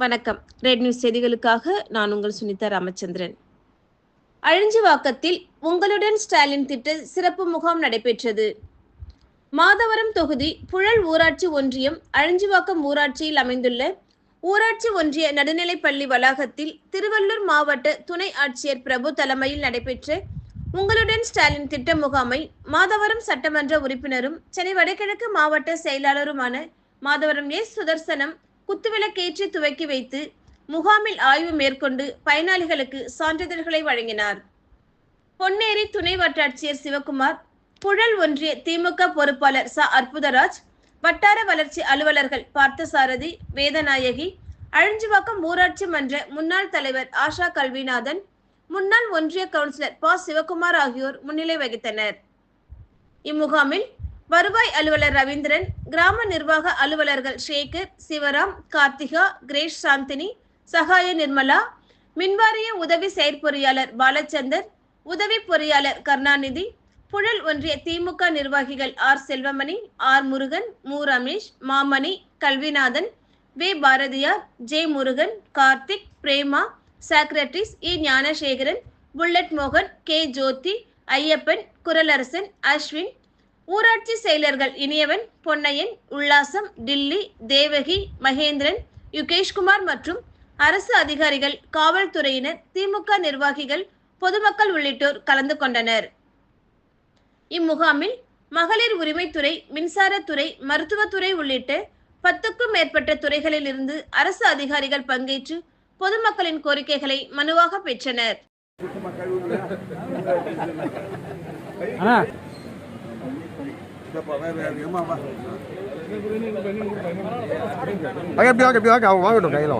வணக்கம். Red news செய்திகளுக்காக நான் உங்கள் சுனிதா ராமச்சந்திரன். அழிஞ்சிவாக்கத்தில் உங்களுடன் ஸ்டாலின் திட்ட சிறப்பு முகாம் நடைபெற்றது. மாதவரம் தொகுதி புழல் ஊராட்சி ஒன்றியம் அழிஞ்சிவாக்கம் ஊராட்சியில் அமைந்துள்ள ஊராட்சி ஒன்றிய நடுநிலைப்பள்ளி வளாகத்தில் திருவள்ளூர் மாவட்ட துணை ஆட்சியர் பிரபு தலைமையில் நடைபெற்ற உங்களுடன் ஸ்டாலின் திட்ட முகாமை மாதவரம் சட்டமன்ற உறுப்பினரும் சென்னை வடகிழக்கு மாவட்ட செயலாளருமான மாதவரம் எஸ் சுதர்சனம் குத்துவிளக்கேற்றி துவக்கி வைத்து முகாமில் ஆய்வு மேற்கொண்டு பயனாளிகளுக்கு சான்றிதழ்களை வழங்கினார். பொன்னேரி துணை வட்டாட்சியர் சிவகுமார், புழல் ஒன்றிய திமுக பொறுப்பாளர் ச அற்புதராஜ், வட்டார வளர்ச்சி அலுவலர்கள் பார்த்தசாரதி, வேதநாயகி, அழிஞ்சிவாக்கம் ஊராட்சி மன்ற முன்னாள் தலைவர் ஆஷா கல்விநாதன், முன்னாள் ஒன்றிய கவுன்சிலர் ப சிவகுமார் ஆகியோர் முன்னிலை வகித்தனர். இம்முகாமில் வருவாய் அலுவலர் ரவீந்திரன், கிராம நிர்வாக அலுவலர்கள் சேகர், சிவராம், கார்த்திகா, கிரேஷ் சாந்தினி, சகாய நிர்மலா, மின்வாரிய உதவி செயற்பொறியாளர் பாலச்சந்தர், உதவி பொறியாளர் கருணாநிதி, புழல் ஒன்றிய திமுக நிர்வாகிகள் ஆர் செல்வமணி, ஆர் முருகன், மு ரமேஷ், மாமணி, கல்விநாதன், வே பாரதியார், ஜே முருகன், கார்த்திக், பிரேமா, செக்ரட்டரிஸ் இ ஞானசேகரன், புல்லட் மோகன், கே ஜோதி, ஐயப்பன், குரலரசன், அஸ்வின், ஊராட்சி செயலர்கள் இனியவன், பொன்னையன், உல்லாசம், டில்லி, தேவகி, மகேந்திரன், யுகேஷ்குமார் மற்றும் அரசு அதிகாரிகள், காவல்துறையினர், திமுக நிர்வாகிகள், பொதுமக்கள் உள்ளிட்டோர் கலந்து கொண்டனர். இம்முகாமில் மகளிர் உரிமைத்துறை, மின்சாரத்துறை, மருத்துவத்துறை உள்ளிட்ட 10க்கும் மேற்பட்ட துறைகளில் இருந்து அரசு அதிகாரிகள் பங்கேற்று பொதுமக்களின் கோரிக்கைகளை மனுவாக பெற்றனர். Biar kau wajar dong kayak lo.